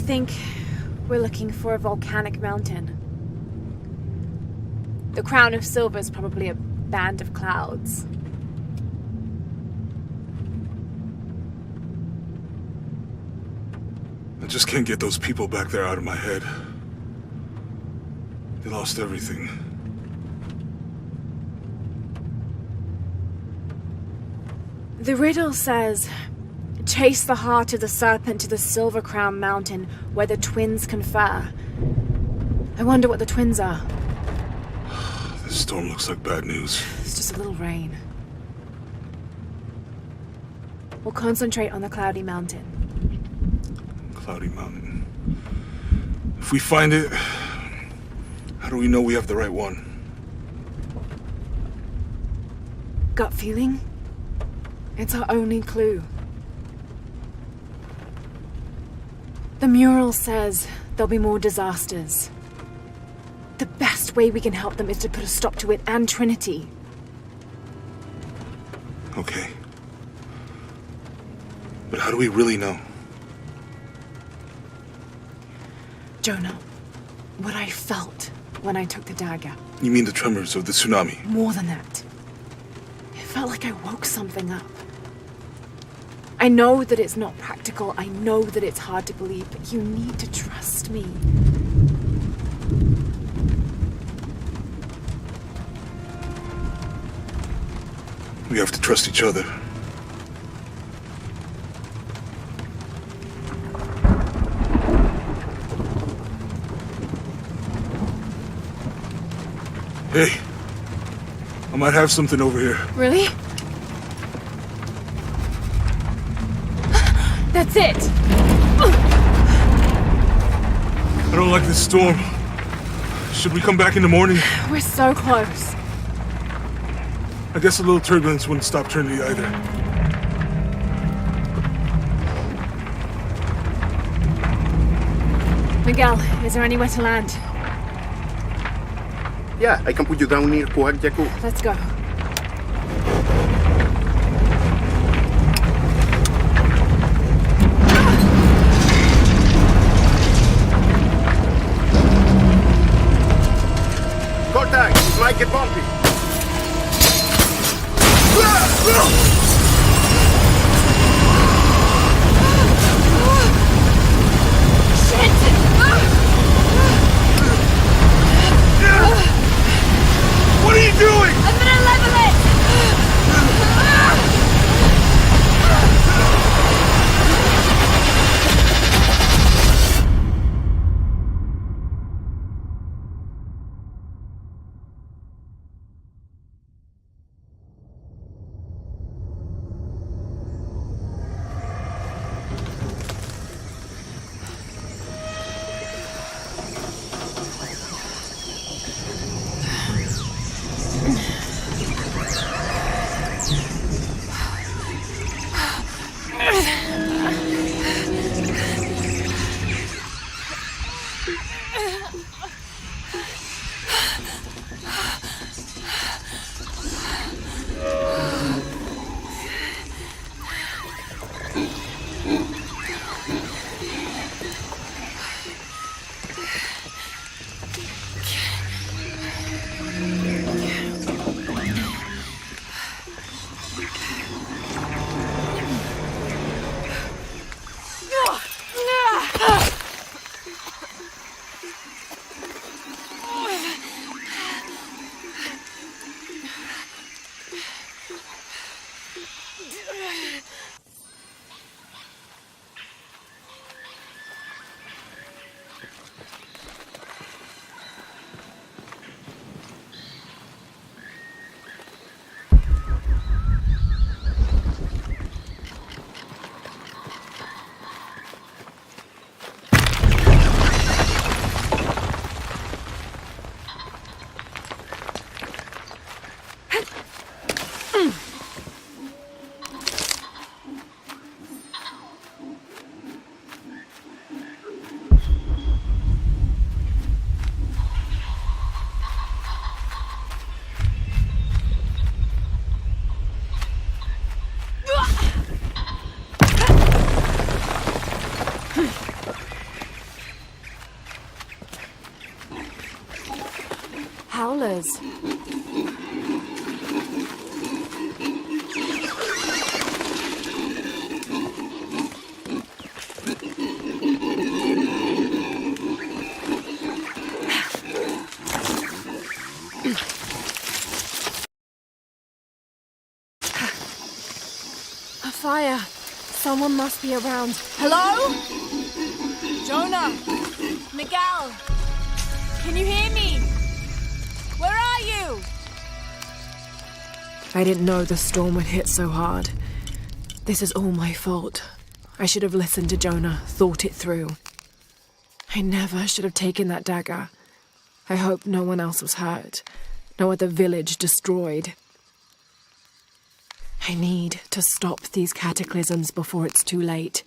think we're looking for a volcanic mountain. The crown of silver is probably a band of clouds. I just can't get those people back there out of my head. They lost everything. The riddle says, chase the heart of the serpent to the Silver Crown Mountain where the twins confer. I wonder what the twins are. This storm looks like bad news. It's just a little rain. We'll concentrate on the Cloudy Mountain. Cloudy Mountain. If we find it, how do we know we have the right one? Gut feeling? It's our only clue. The mural says there'll be more disasters. The best way we can help them is to put a stop to it and Trinity. Okay. But how do we really know? Jonah, what I felt when I took the dagger. You mean the tremors of the tsunami? More than that. It felt like I woke something up. I know that it's not practical. I know that it's hard to believe, but you need to trust me. We have to trust each other. Hey, I might have something over here. Really? That's it! I don't like this storm. Should we come back in the morning? We're so close. I guess a little turbulence wouldn't stop Trinity either. Miguel, is there anywhere to land? Yeah, I can put you down near Kuak Yaku. Let's go. Contact! It might get bumpy. What are you doing? I'm gonna level it! twins. A fire. Someone must be around. Hello? Jonah? Miguel? Can you hear me? Where are you? I didn't know the storm would hit so hard. This is all my fault. I should have listened to Jonah, thought it through. I never should have taken that dagger. I hope no one else was hurt. No other village destroyed. I need to stop these cataclysms before it's too late.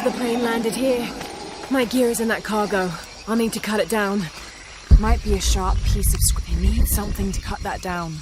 The plane landed here. My gear is in that cargo. I'll need to cut it down. Might be a sharp piece of scrap. I need something to cut that down.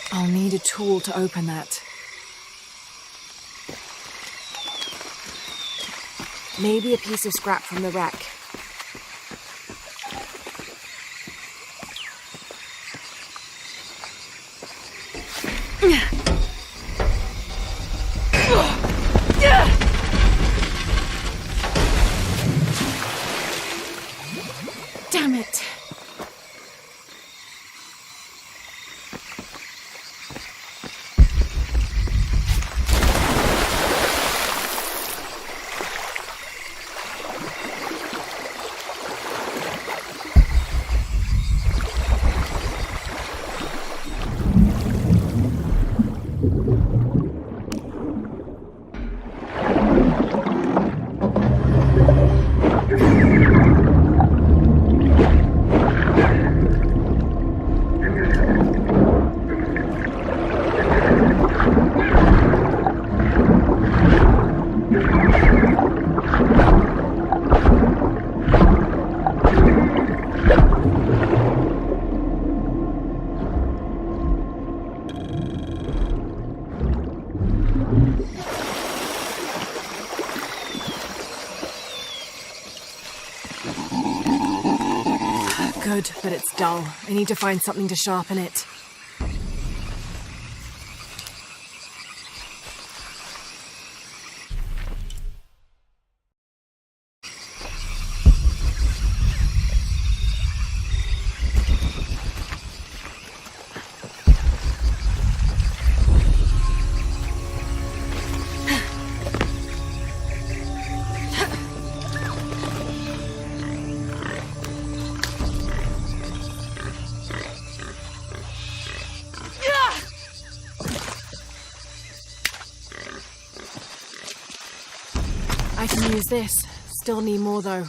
I'll need a tool to open that. Maybe a piece of scrap from the wreck. Damn it! Good, but it's dull. I need to find something to sharpen it. I can use this. Still need more, though.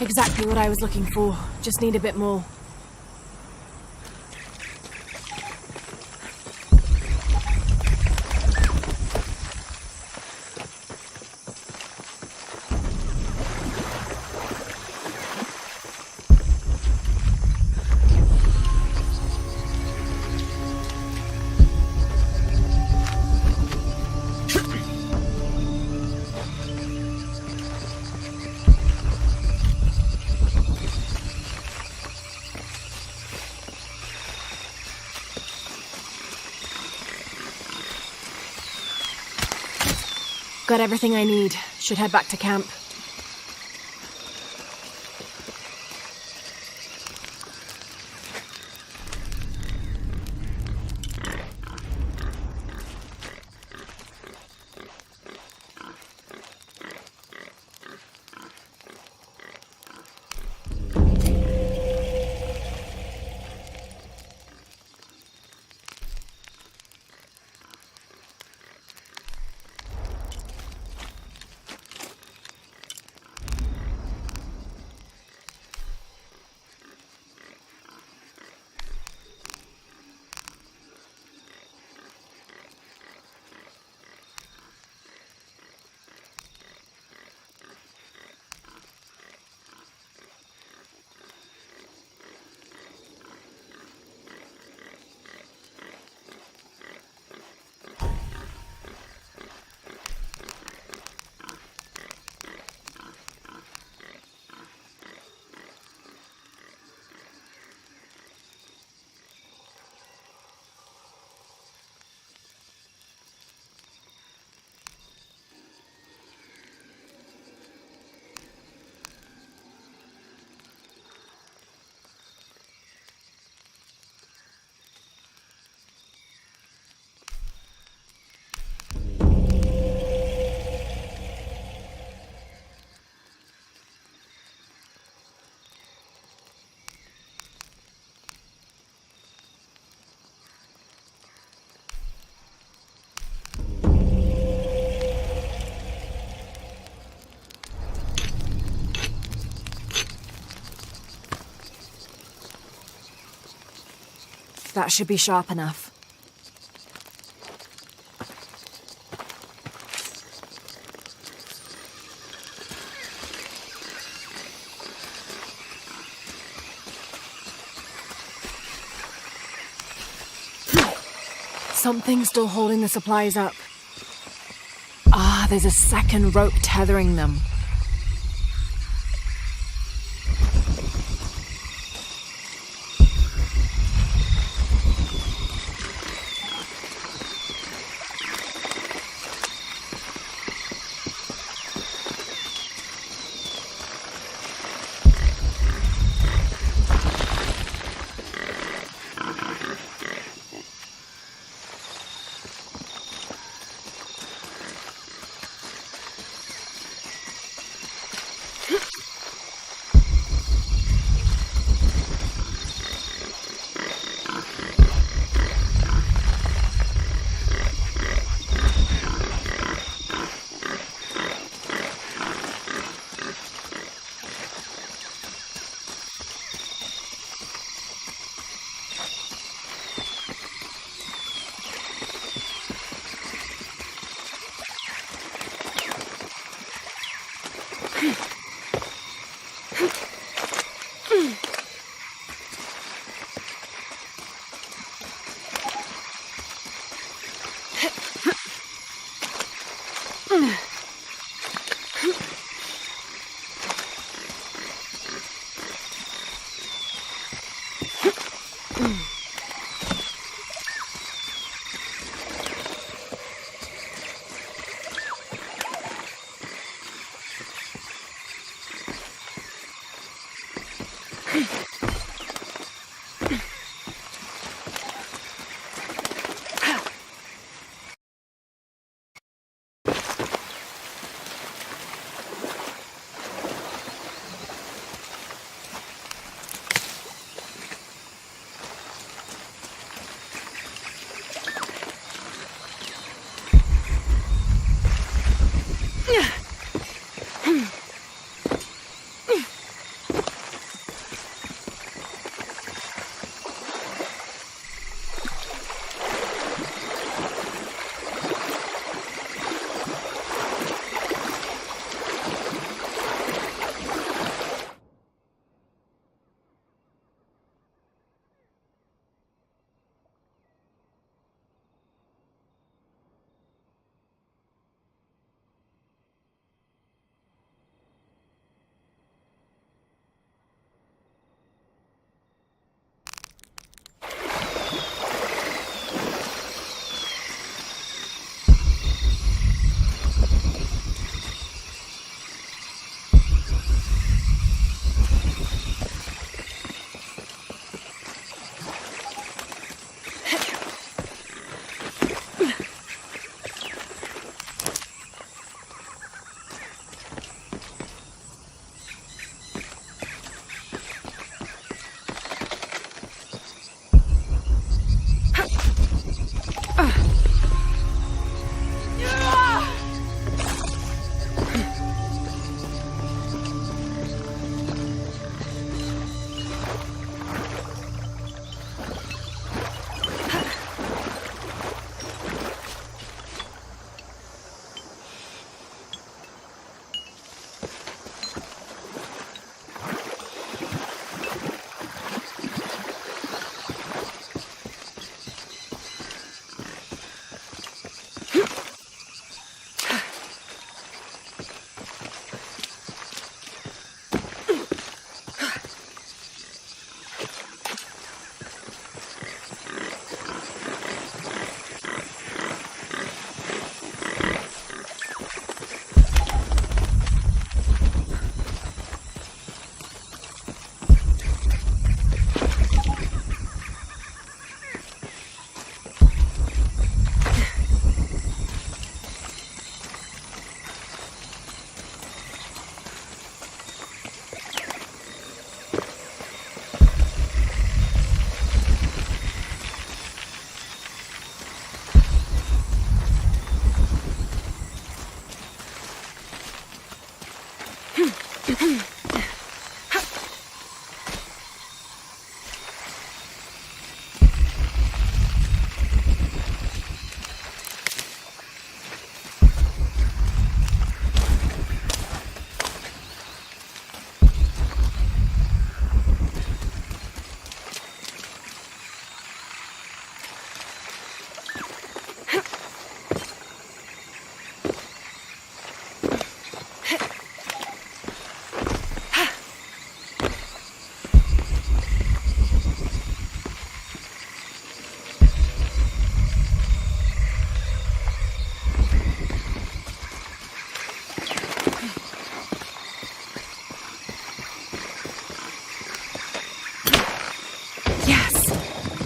Exactly what I was looking for. Just need a bit more. Got everything I need. Should head back to camp. That should be sharp enough. Something's still holding the supplies up. Ah, there's a second rope tethering them.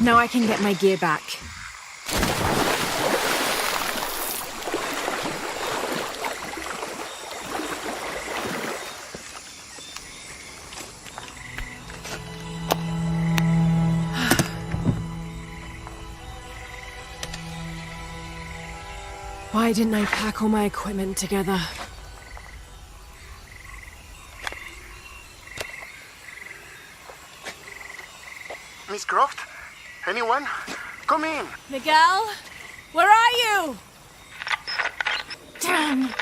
Now I can get my gear back. Why didn't I pack all my equipment together? Miss Croft? Anyone? Come in. Miguel? Where are you? Damn!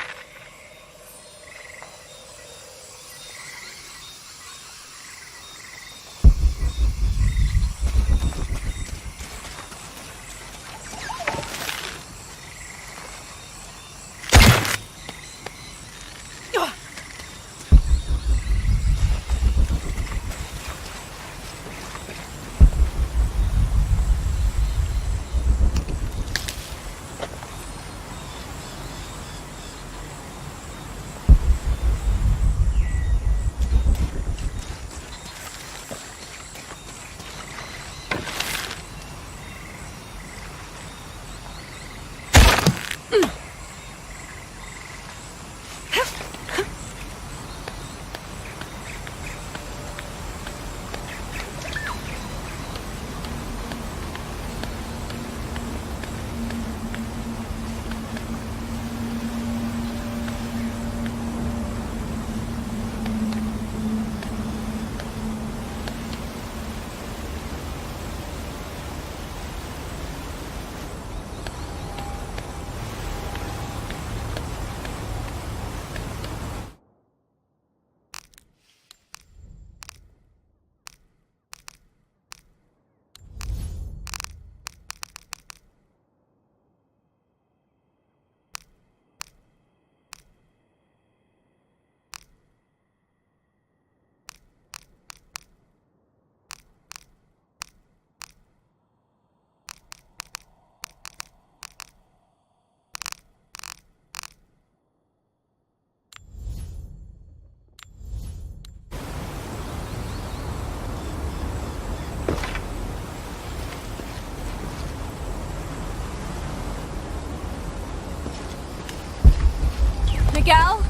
Miguel?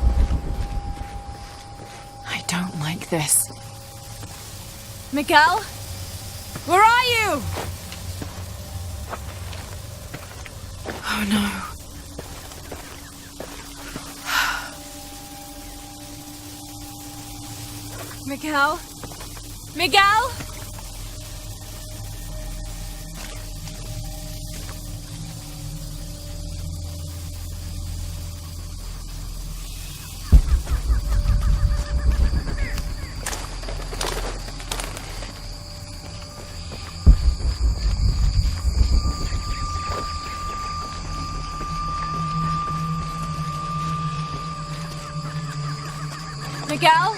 I don't like this. Miguel? Where are you? Oh no. Miguel? Miguel? Miguel?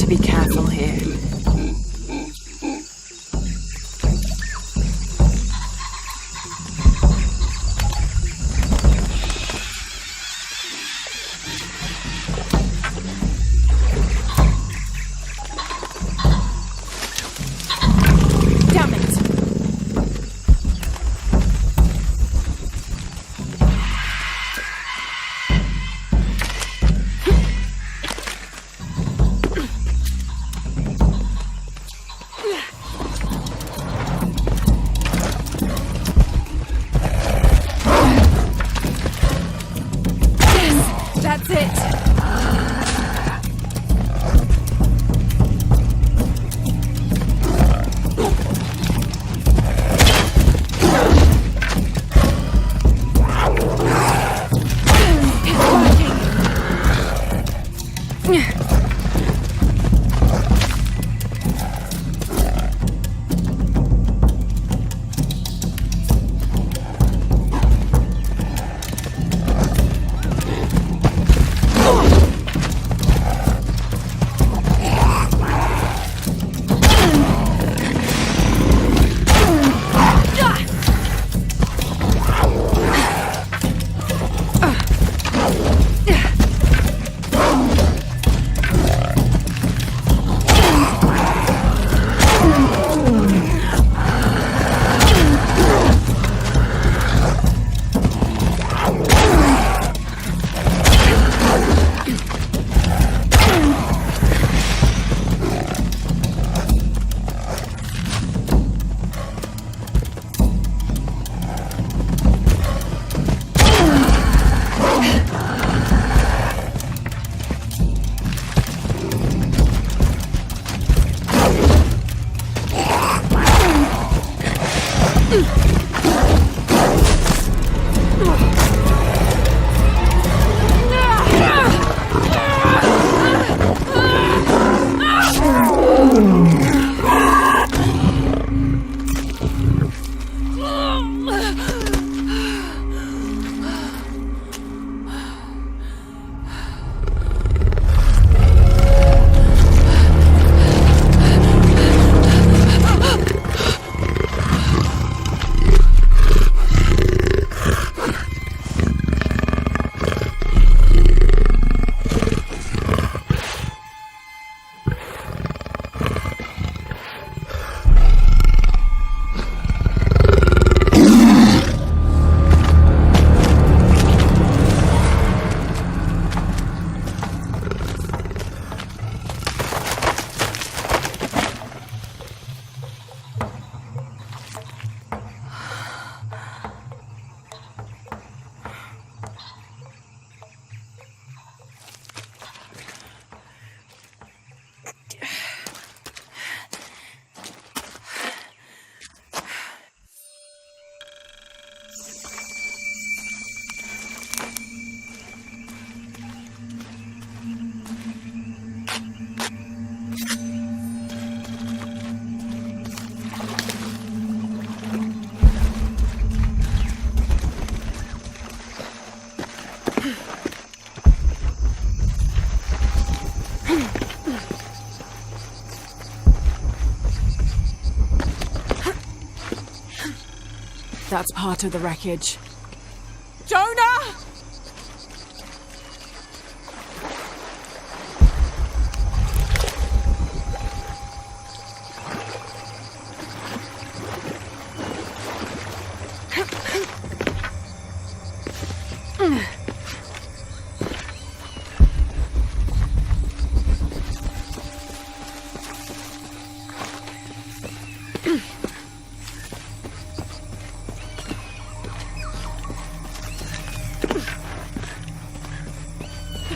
to be careful here. That's it! That's part of the wreckage. Jonah!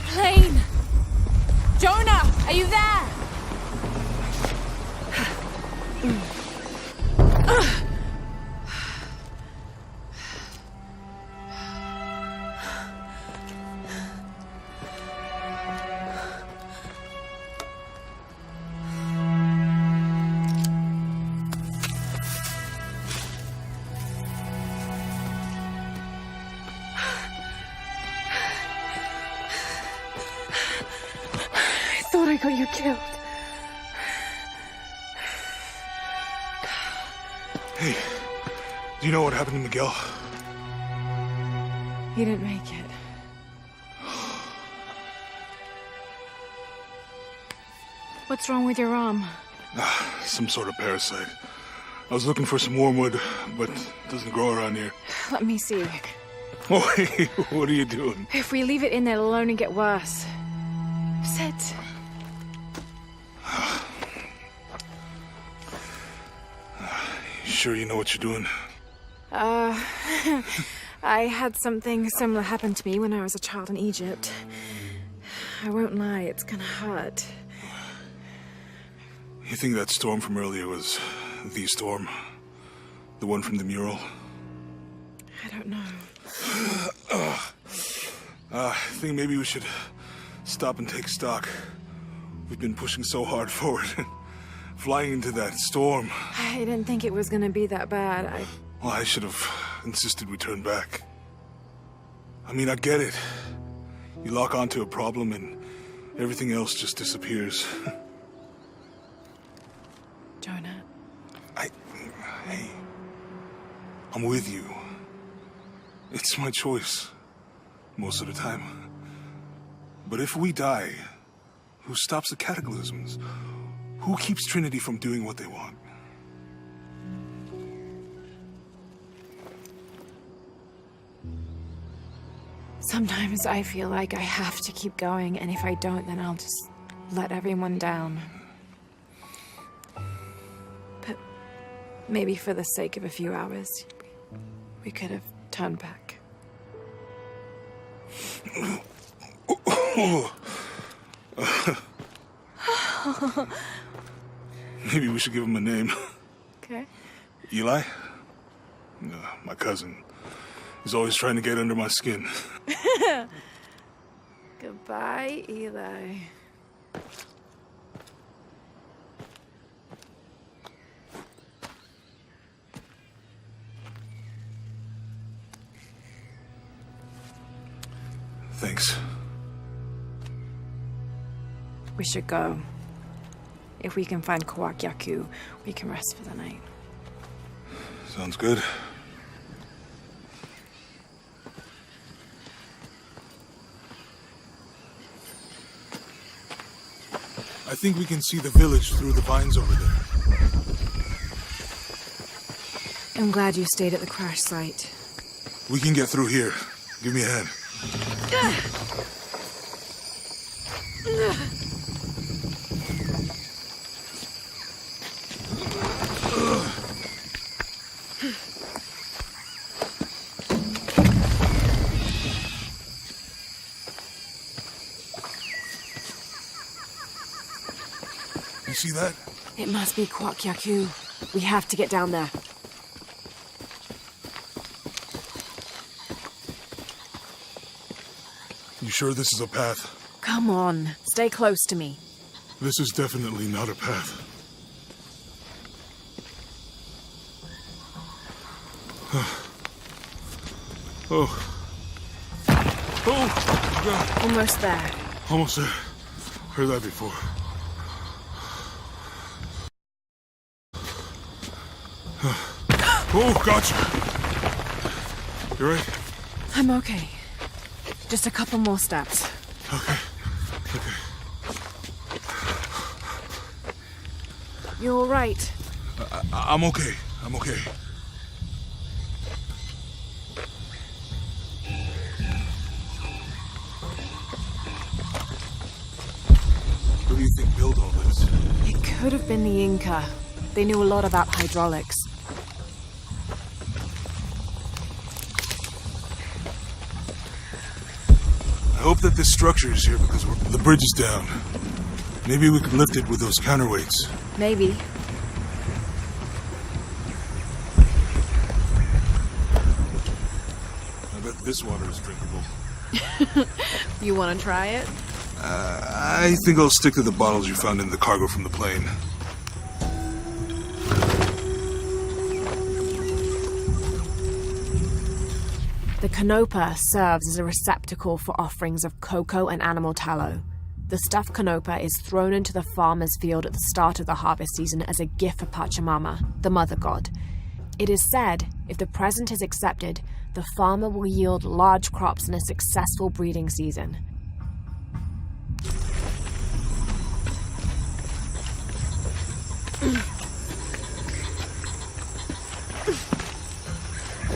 Plane! Jonah, are you there? I thought I got you killed. Hey, do you know what happened to Miguel? He didn't make it. What's wrong with your arm? Some sort of parasite. I was looking for some wormwood, but it doesn't grow around here. Let me see. Oh, hey, what are you doing? If we leave it in there, it'll only get worse. Sit. You sure you know what you're doing? I had something similar happen to me when I was a child in Egypt. I won't lie, it's gonna hurt. You think that storm from earlier was the storm? The one from the mural? I don't know. I think maybe we should stop and take stock. We've been pushing so hard forward, flying into that storm. I didn't think it was gonna be that bad. Well, I should have insisted we turn back. I mean, I get it. You lock onto a problem and everything else just disappears. Jonah. Hey, I'm with you. It's my choice, most of the time. But if we die, who stops the cataclysms? Who keeps Trinity from doing what they want? Sometimes I feel like I have to keep going, and if I don't, then I'll just let everyone down. But maybe for the sake of a few hours, we could have turned back. Maybe we should give him a name. Okay. Eli? My cousin. He's always trying to get under my skin. Goodbye, Eli. Thanks. We should go. If we can find Kawak Yaku, we can rest for the night. Sounds good. I think we can see the village through the vines over there. I'm glad you stayed at the crash site. We can get through here. Give me a hand. You see that? It must be Kawak Yaku. We have to get down there. You sure this is a path? Come on, stay close to me. This is definitely not a path. Oh. Oh, God. Almost there. Almost there. Heard that before. Oh, gotcha. You right? I'm okay. Just a couple more steps. Okay. You all right? I'm okay. I'm okay. Who do you think built all this? It could have been the Inca. They knew a lot about hydraulics. I hope that this structure is here because the bridge is down. Maybe we could lift it with those counterweights. Maybe. I bet this water is drinkable. You want to try it? I think I'll stick to the bottles you found in the cargo from the plane. The canopa serves as a receptacle for offerings of cocoa and animal tallow. The stuffed canopa is thrown into the farmer's field at the start of the harvest season as a gift for Pachamama, the mother god. It is said, if the present is accepted, the farmer will yield large crops in a successful breeding season.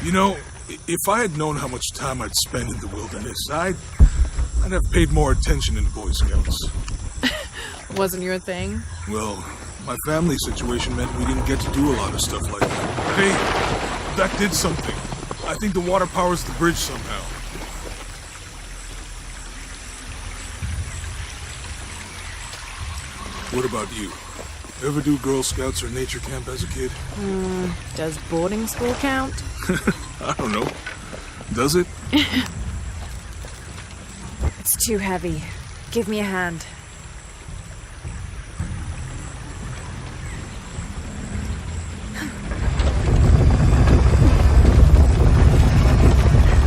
You know, if I had known how much time I'd spend in the wilderness, I'd have paid more attention in Boy Scouts. Wasn't your thing? Well, my family situation meant we didn't get to do a lot of stuff like that. Hey, that did something. I think the water powers the bridge somehow. What about you? Ever do Girl Scouts or nature camp as a kid? Does boarding school count? I don't know. Does it? It's too heavy. Give me a hand.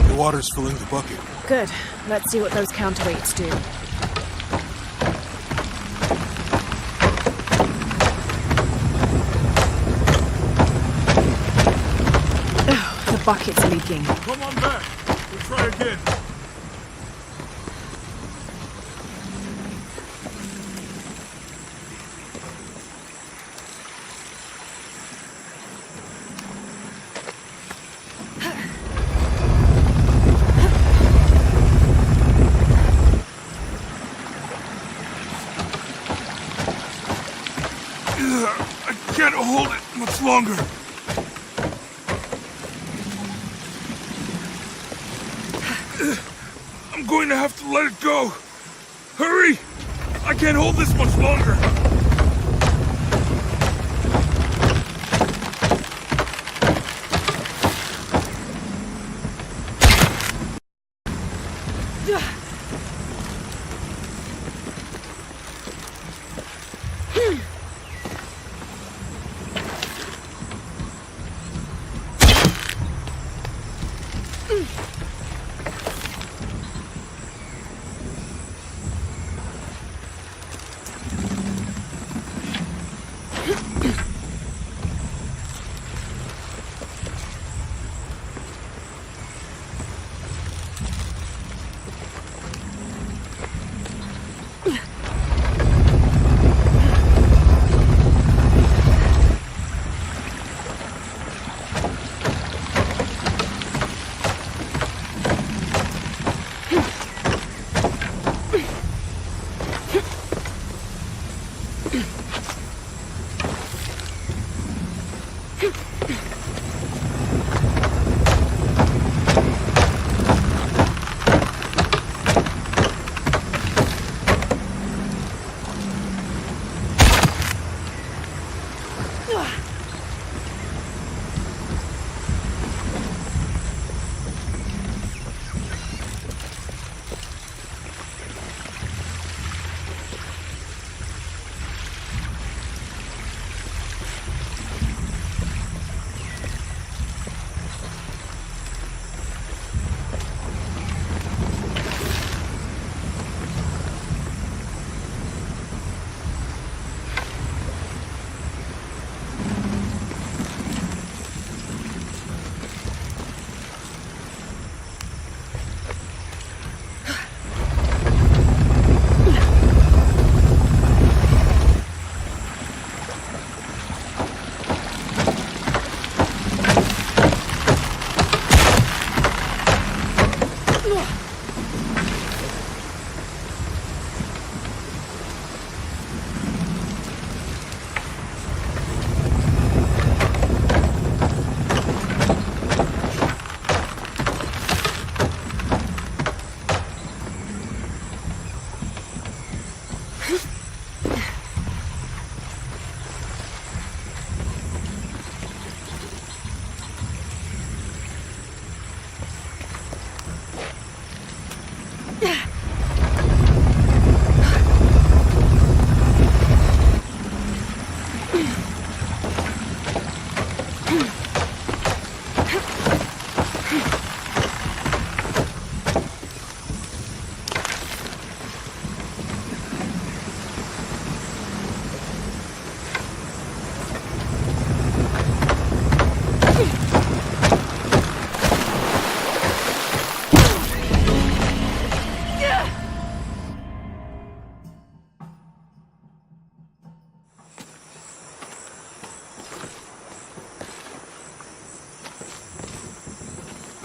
The water's filling the bucket. Good. Let's see what those counterweights do. The bucket's leaking. Come on back. We'll try again. I can't hold it much longer. I'm going to have to let it go. Hurry! I can't hold this much longer.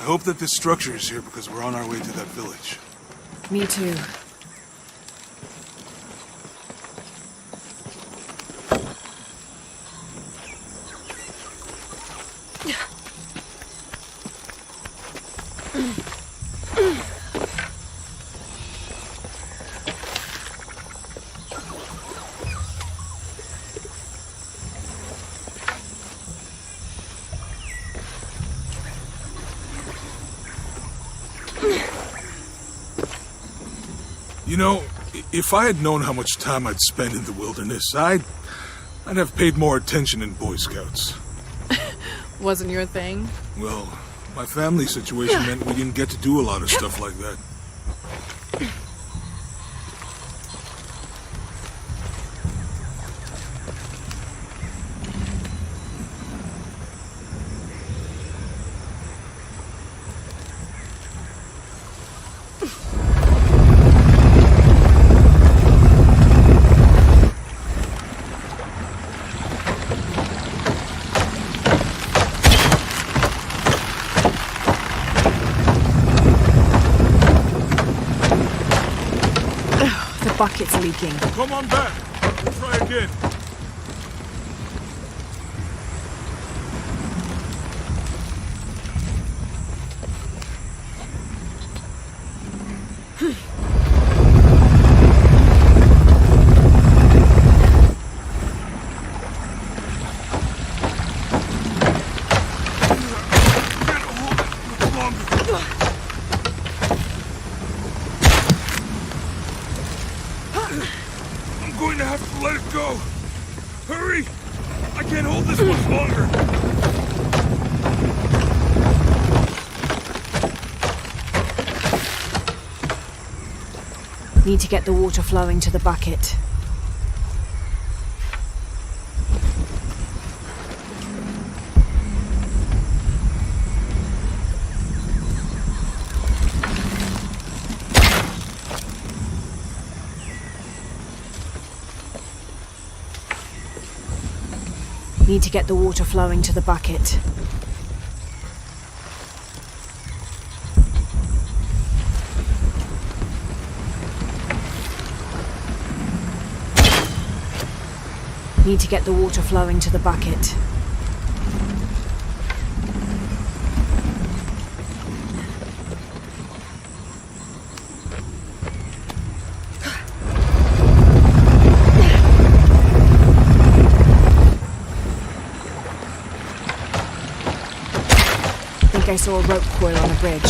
hope that this structure is here because we're on our way to that village. Me too. You know, if I had known how much time I'd spend in the wilderness, I'd have paid more attention in Boy Scouts. Wasn't your thing? Well, my family situation meant we didn't get to do a lot of stuff like that. Bucket's leaking. Come on back. We'll try again. I'm going to have to let it go. Hurry! I can't hold this much longer. Need to get the water flowing to the bucket. Need to get the water flowing to the bucket. Need to get the water flowing to the bucket. I saw a rope coil on a bridge.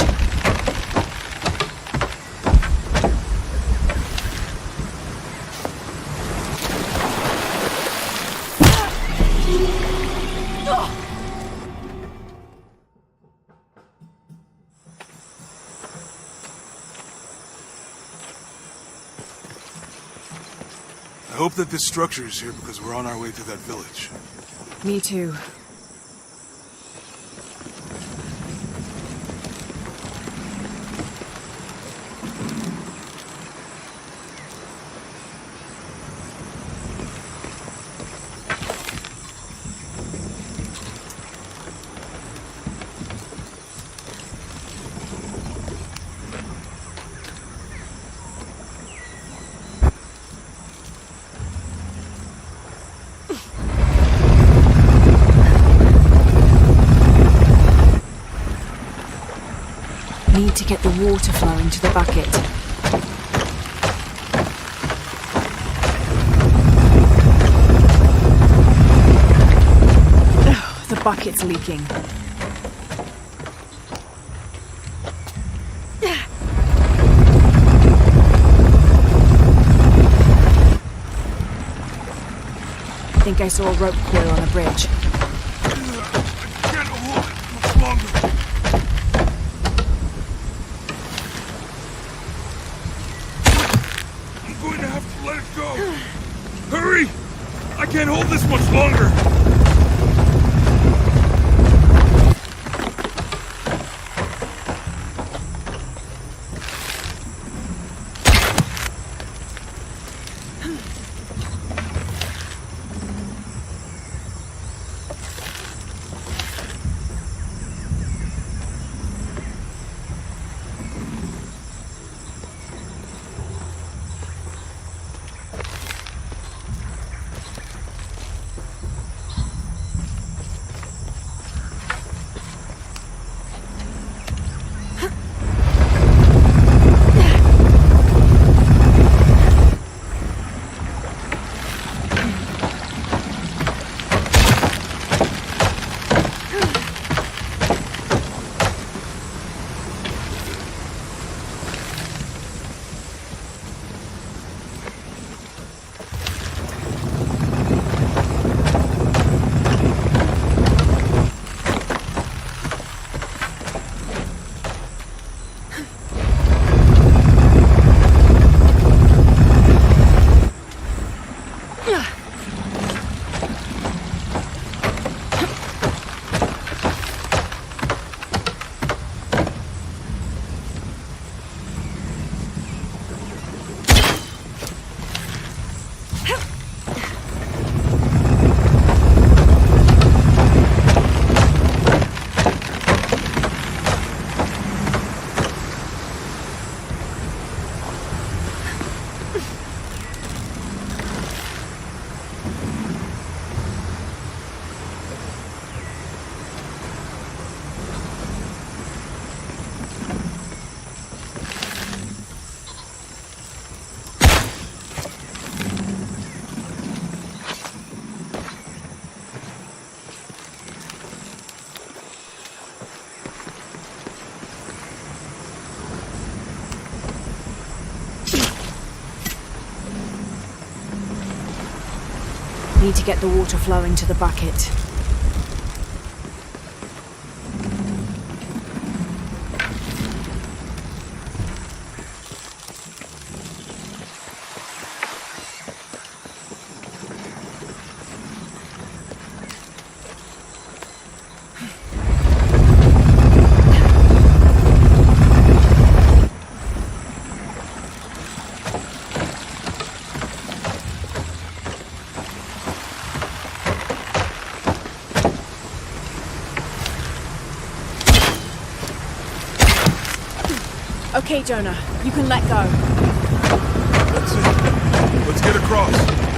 I hope that this structure is here because we're on our way to that village. Me too. Need to get the water flowing to the bucket. The bucket's leaking. I think I saw a rope coil on a bridge. I can't hold it much longer. I'm going to have to let it go. Hurry! I can't hold this much longer. Need to get the water flowing to the bucket. Okay, Jonah, you can let go. That's it. Let's get across.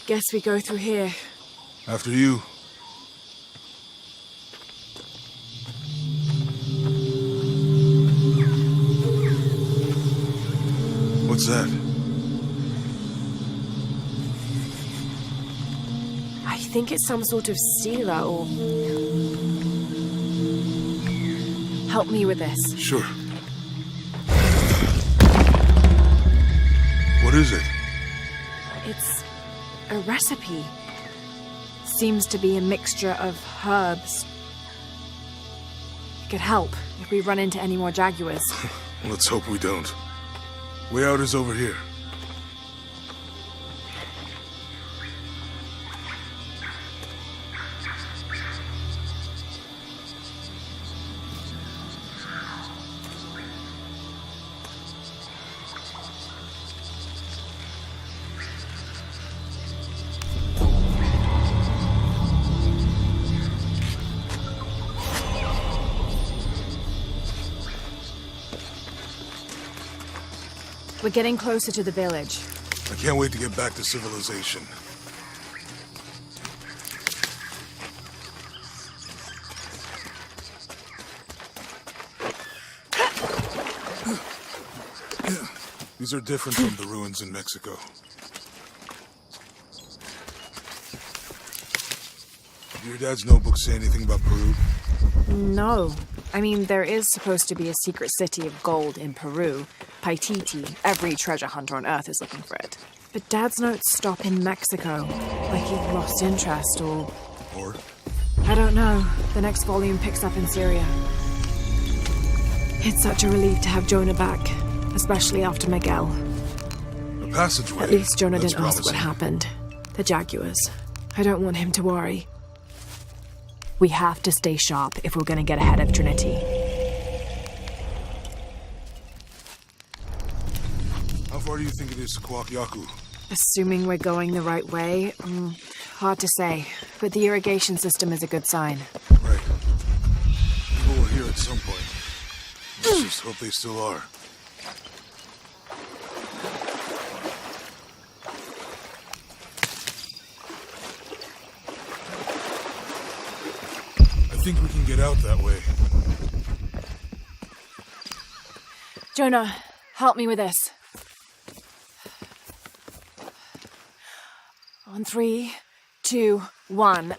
Guess we go through here. After you. What's that? I think it's some sort of sealer or... Help me with this. Sure. What is it? It's a recipe. Seems to be a mixture of herbs. It could help if we run into any more jaguars. Let's hope we don't. Way out is over here. We're getting closer to the village. I can't wait to get back to civilization. These are different from the ruins in Mexico. Did your dad's notebook say anything about Peru? No. I mean, there is supposed to be a secret city of gold in Peru. Paititi. Every treasure hunter on Earth is looking for it. But Dad's notes stop in Mexico. Like he lost interest or... Or? I don't know. The next volume picks up in Syria. It's such a relief to have Jonah back. Especially after Miguel. A passageway. At least Jonah That's didn't ask what promising. happened. The jaguars. I don't want him to worry. We have to stay sharp if we're gonna get ahead of Trinity. How far do you think it is to Kwakyaku? Assuming we're going the right way, hard to say. But the irrigation system is a good sign. Right. People were here at some point. Let's just hope they still are. I think we can get out that way. Jonah, help me with this. On 3, 2, 1.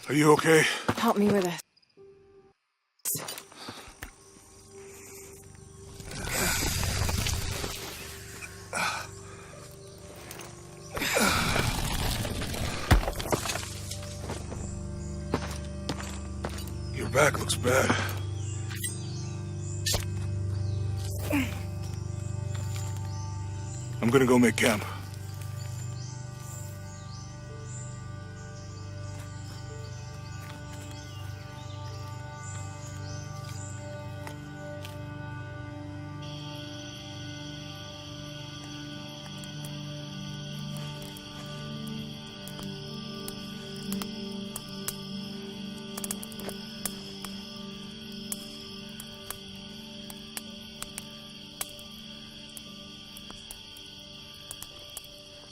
Are you okay? Help me with this. Your back looks bad. I'm gonna go make camp.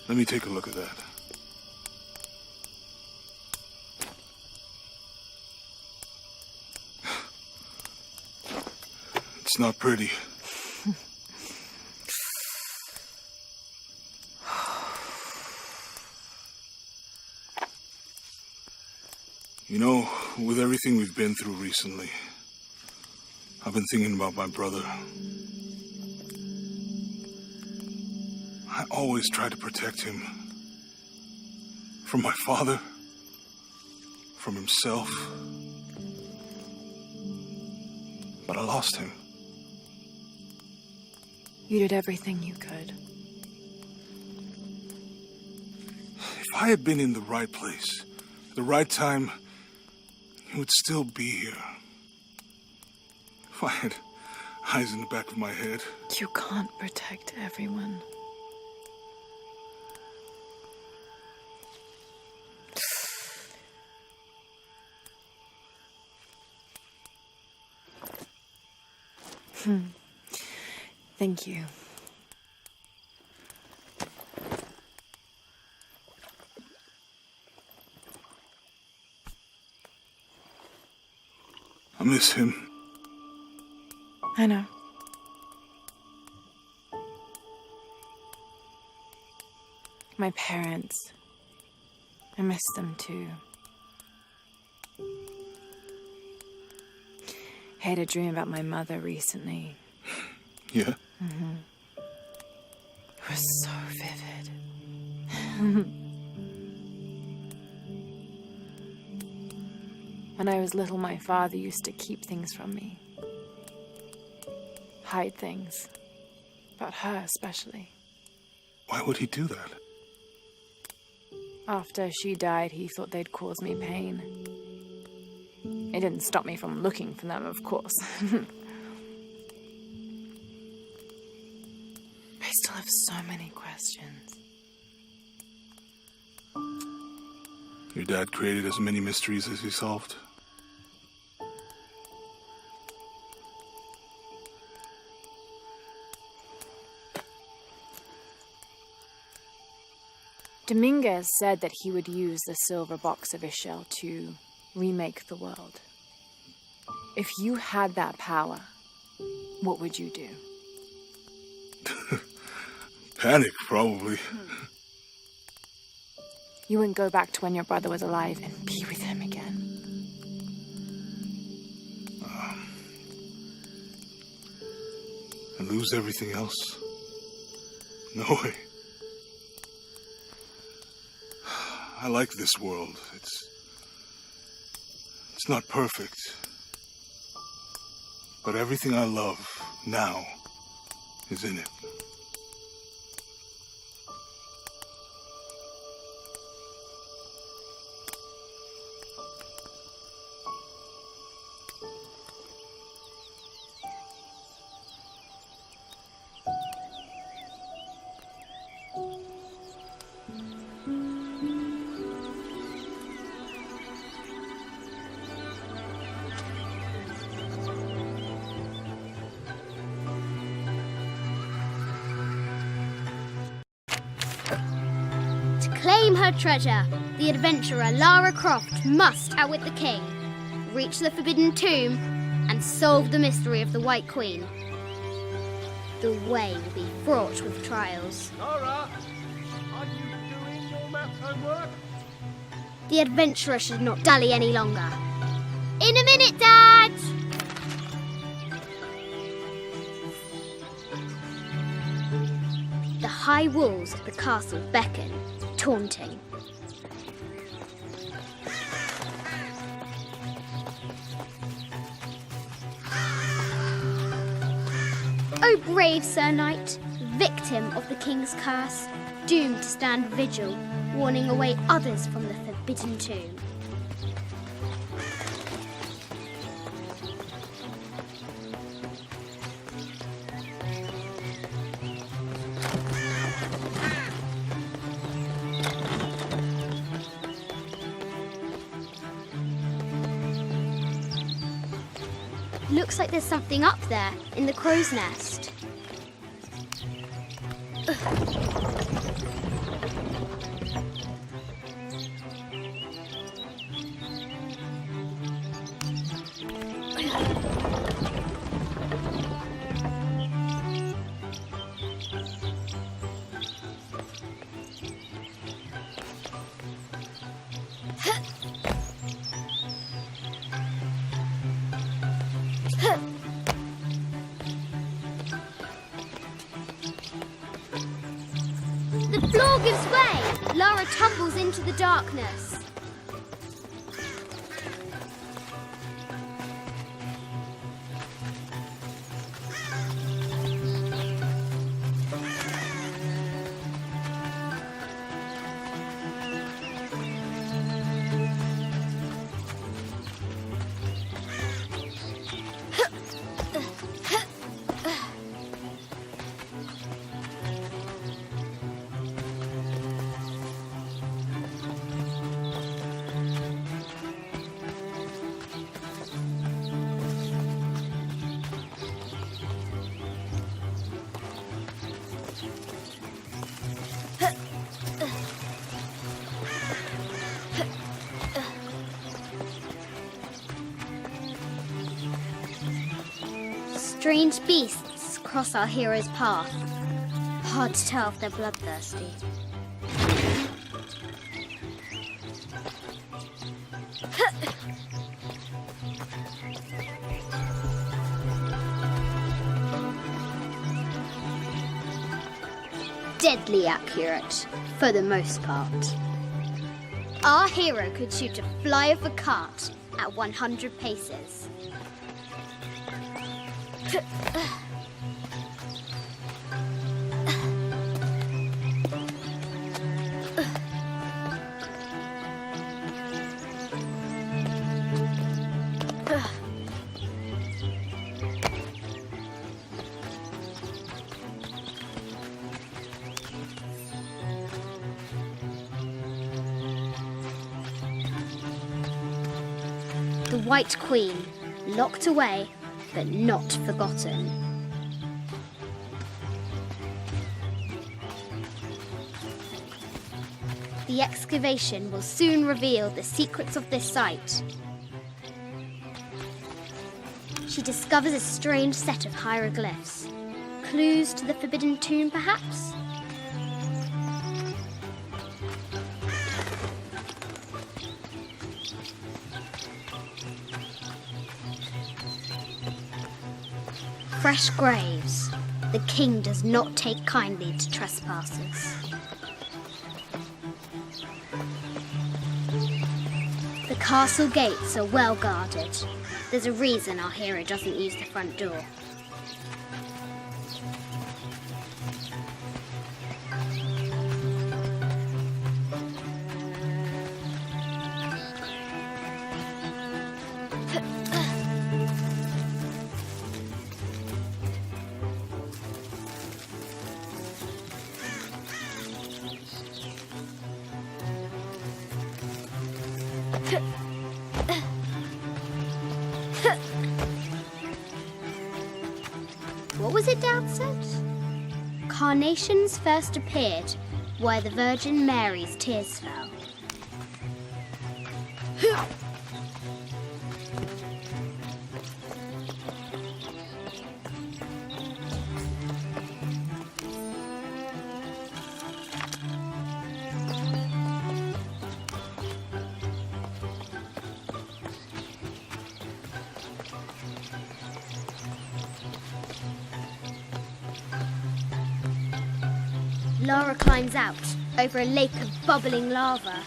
Let me take a look at that. It's not pretty. You know, with everything we've been through recently, I've been thinking about my brother. I always tried to protect him. From my father. From himself. But I lost him. You did everything you could. If I had been in the right place, at the right time, he would still be here. If I had eyes in the back of my head. You can't protect everyone. Thank you. I miss him. I know. My parents. I miss them too. I had a dream about my mother recently. Yeah? Mm-hmm. It was so vivid. When I was little, my father used to keep things from me. Hide things. About her, especially. Why would he do that? After she died, he thought they'd cause me pain. It didn't stop me from looking for them, of course. I still have so many questions. Your dad created as many mysteries as he solved. Dominguez said that he would use the silver box of Ishel to remake the world. If you had that power, what would you do? Panic, probably. You wouldn't go back to when your brother was alive and be with him again. And lose everything else? No way. I like this world. It's not perfect. But everything I love now is in it. Claim her treasure. The adventurer Lara Croft must outwit the king, reach the forbidden tomb, and solve the mystery of the White Queen. The way will be fraught with trials. Lara, are you doing your maths homework? The adventurer should not dally any longer. In a minute, Dad! The high walls of the castle beckon, taunting. O brave Sir Knight, victim of the king's curse, doomed to stand vigil, warning away others from the forbidden tomb. Looks like there's something up there in the crow's nest. The floor gives way. Lara tumbles into the darkness. Strange beasts cross our hero's path. Hard to tell if they're bloodthirsty. Deadly accurate, for the most part. Our hero could shoot a fly of a cart at 100 paces. The White Queen, locked away, but not forgotten. The excavation will soon reveal the secrets of this site. She discovers a strange set of hieroglyphs. Clues to the forbidden tomb, perhaps? Fresh graves. The king does not take kindly to trespassers. The castle gates are well guarded. There's a reason our hero doesn't use the front door. What was it Dad said? Carnations first appeared where the Virgin Mary's tears fell. Lara climbs out over a lake of bubbling lava.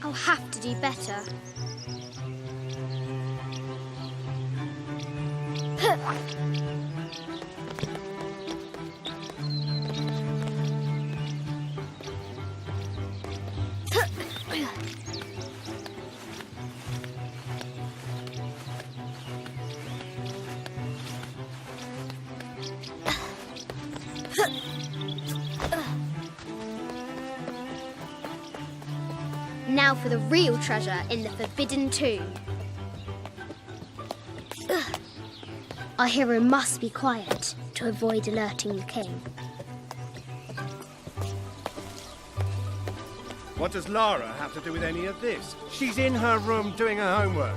I'll have to do better. Now for the real treasure in the Forbidden Tomb. Our hero must be quiet to avoid alerting the king. What does Lara have to do with any of this? She's in her room doing her homework.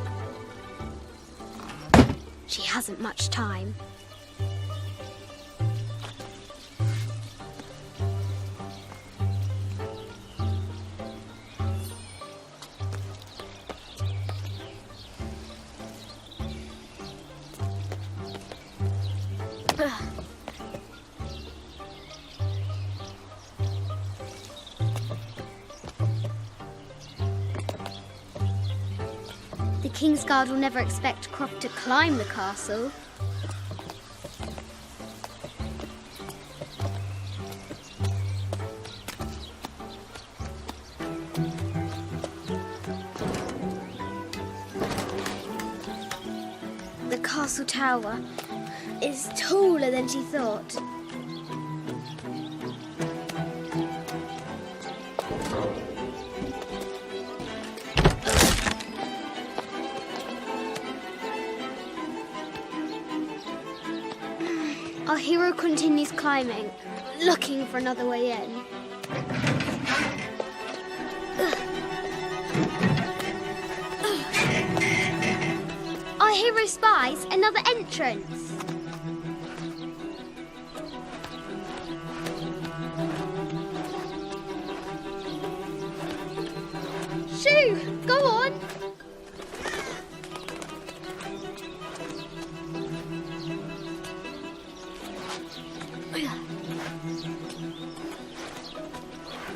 She hasn't much time. The King's Guard will never expect Croft to climb the castle. The castle tower is taller than she thought. Our hero continues climbing, looking for another way in. Our hero spies another entrance. Shoo! Go on!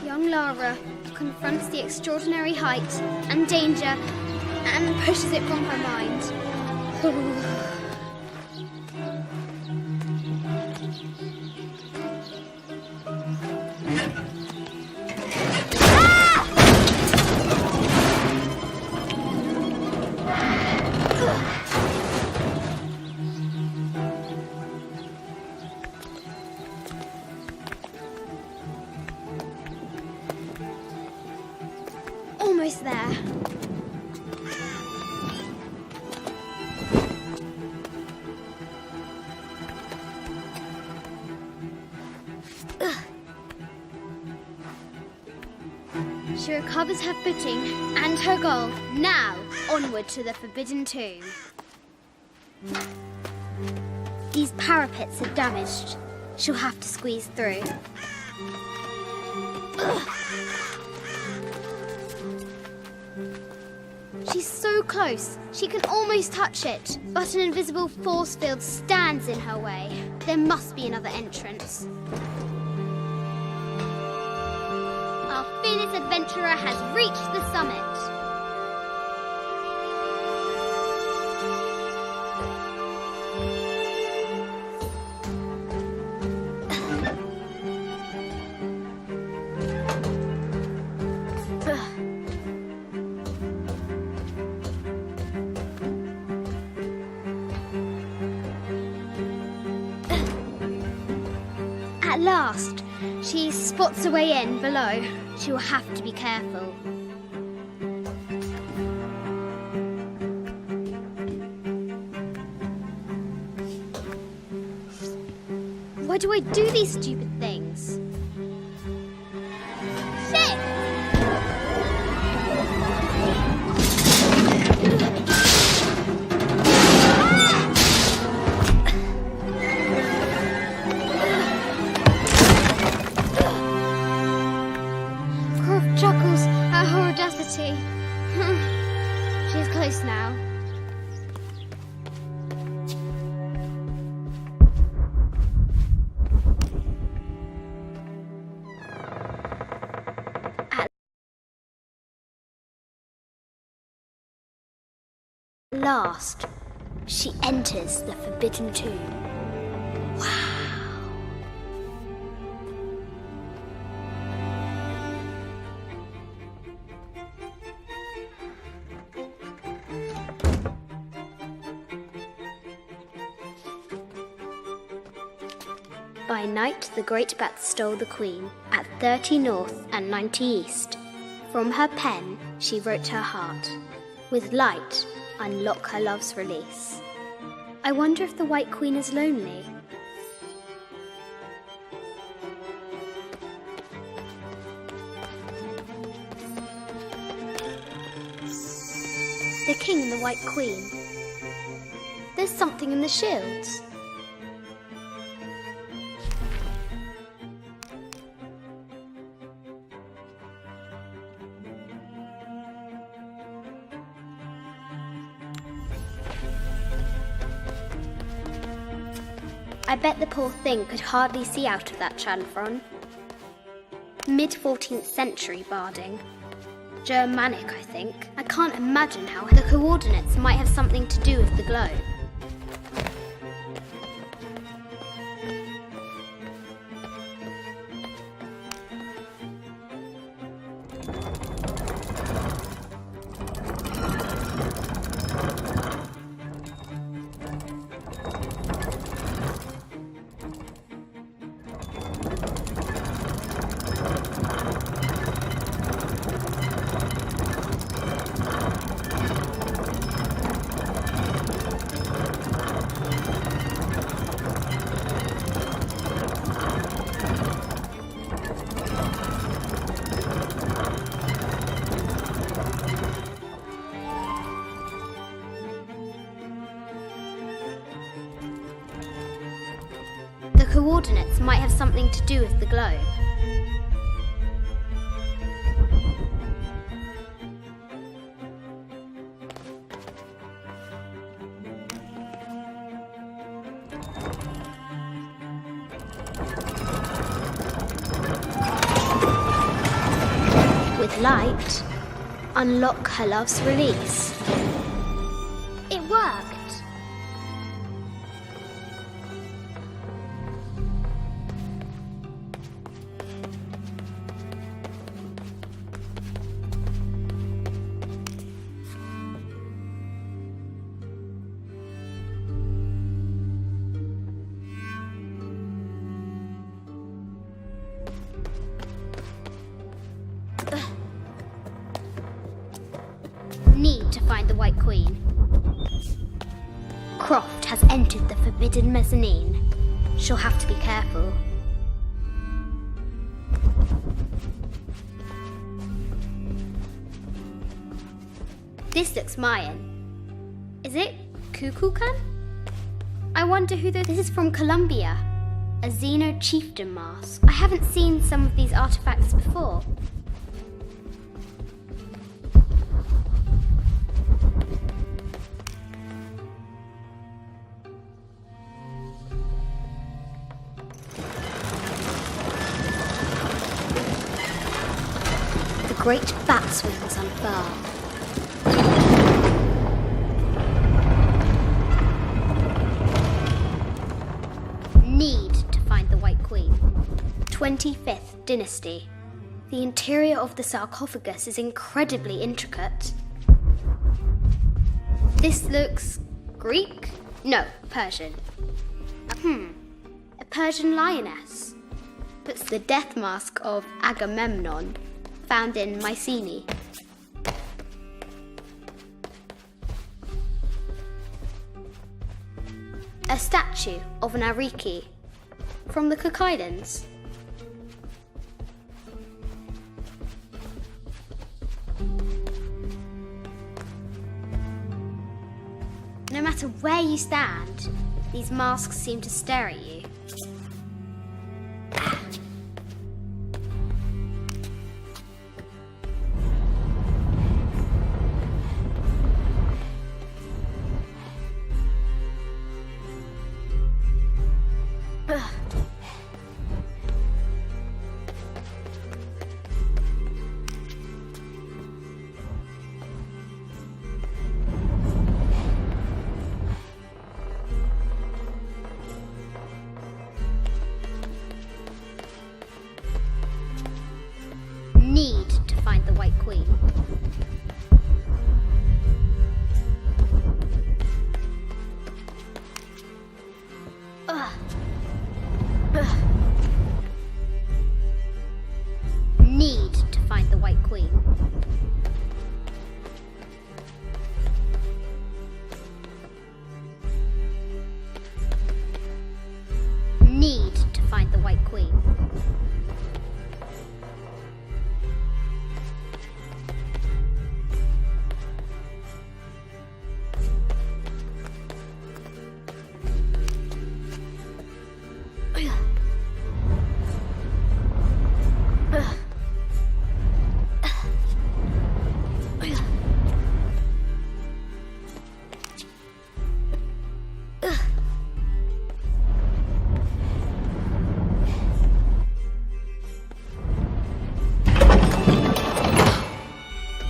Young Lara confronts the extraordinary height and danger and pushes it from her mind. Almost there. She recovers her footing and her goal. Now, onward to the Forbidden Tomb. These parapets are damaged. She'll have to squeeze through. She's so close, she can almost touch it, but an invisible force field stands in her way. There must be another entrance. Our fearless adventurer has reached the summit. At last, she spots a way in below. She will have to be careful. Why do I do these stupid things? chuckles at her audacity. She's close now. At last, she enters the Forbidden Tomb. Wow. By night, the great bat stole the queen at 30 north and 90 east. From her pen, she wrote her heart. With light, unlock her love's release. I wonder if the White Queen is lonely. The king and the White Queen. There's something in the shields. I bet the poor thing could hardly see out of that chanfron. Mid-14th century barding. Germanic, I think. I can't imagine how the coordinates might have something to do with the globe. The coordinates might have something to do with the globe. With light, unlock her love's release. It worked! Need to find the White Queen. Croft has entered the forbidden mezzanine. She'll have to be careful. This looks Mayan. Is it Kukulkan? I wonder who this is from Colombia. A Xeno chieftain mask. I haven't seen some of these artifacts before. Great bat's wings unfurl. Need to find the White Queen. 25th Dynasty. The interior of the sarcophagus is incredibly intricate. This looks Greek? No, Persian. A Persian lioness. That's the death mask of Agamemnon, found in Mycenae. A statue of an Ariki from the Cook Islands. No matter where you stand, these masks seem to stare at you. Queen. Need to find the White Queen. Need to find the White Queen.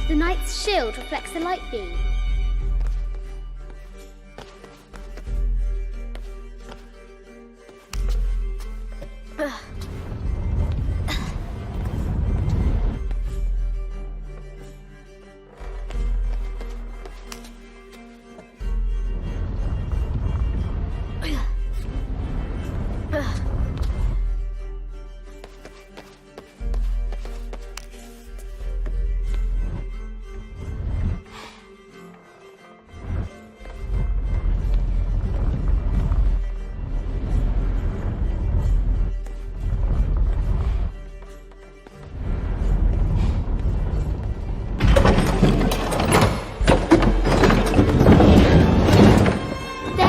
The knight's shield reflects the light beam.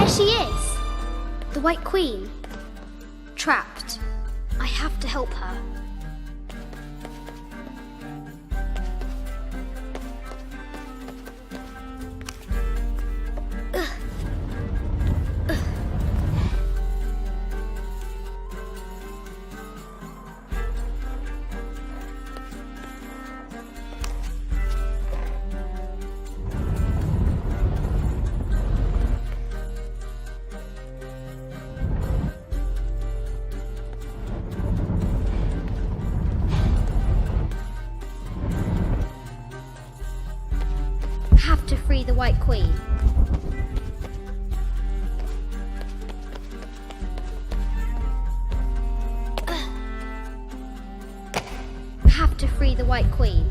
She is! The White Queen. Trapped. I have to help her. Have to free the White Queen. Have to free the White Queen.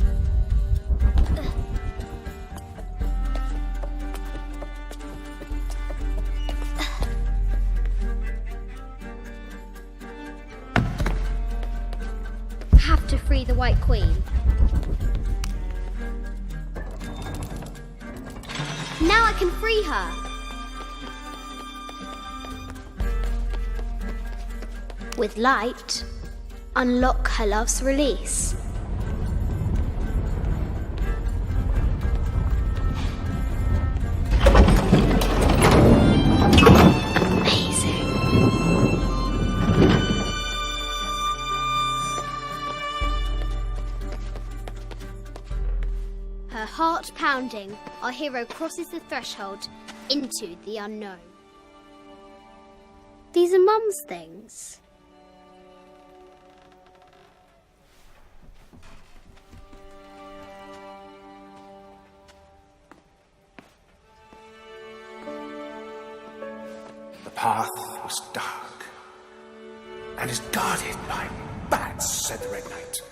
Have to free the White Queen. Now I can free her. With light, unlock her love's release. Amazing. Her heart pounding, our hero crosses the threshold into the unknown. These are Mum's things. The path was dark and is guarded by bats, said the Red Knight.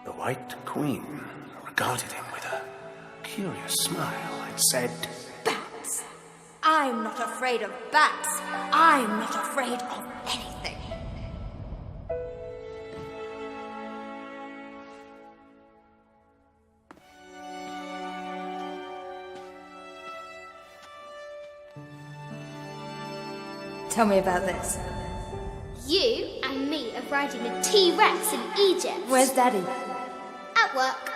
The White Queen regarded him with a curious smile and said, Bats! I'm not afraid of bats. I'm not afraid of anything. Tell me about this. You and me are riding a T-Rex in Egypt. Where's Daddy? At work.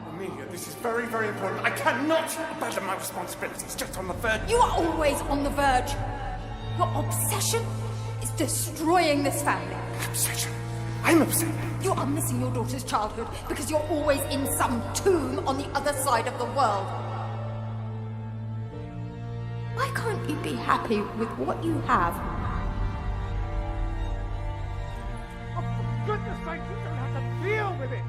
Amelia, this is very, very important. I cannot abandon my responsibilities just on the verge. You are always on the verge. Your obsession is destroying this family. Obsession. I'm upset. You are missing your daughter's childhood because you're always in some tomb on the other side of the world. Why can't you be happy with what you have? Oh, for goodness sake, you don't have to deal with it!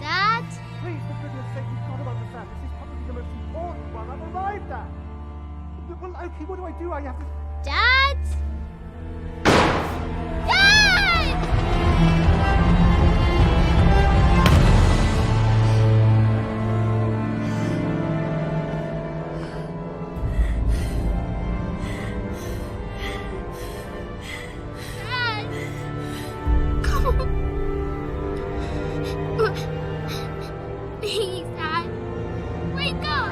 Dad? Please, for goodness sake, you've got to understand. This is probably the most important one I've arrived at. Well, okay, what do? I have to... Dad? Dad! Dad! Come on. Please, Dad. Wake up.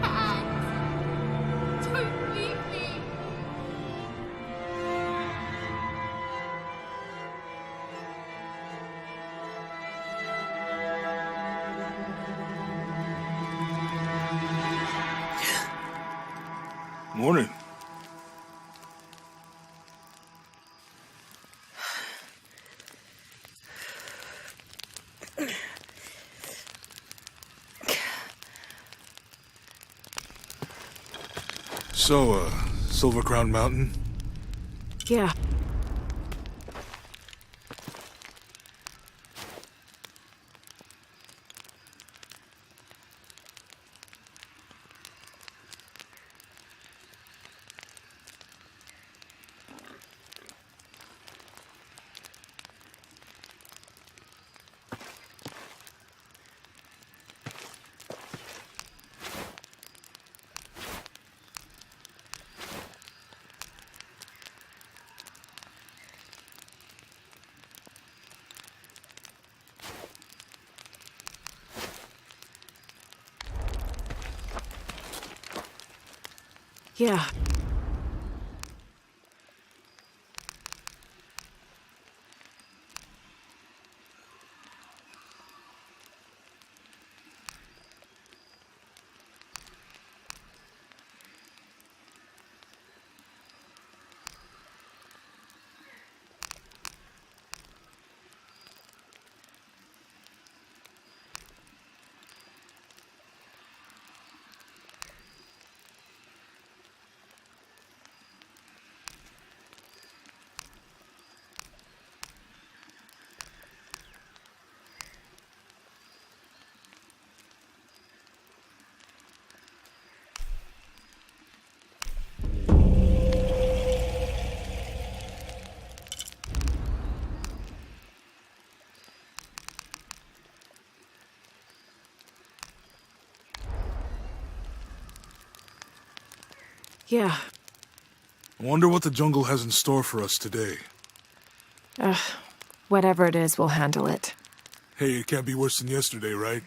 Dad. Don't leave me. Morning. So, Silver Crown Mountain? Yeah. Yeah. Yeah. I wonder what the jungle has in store for us today. Whatever it is, we'll handle it. Hey, it can't be worse than yesterday, right?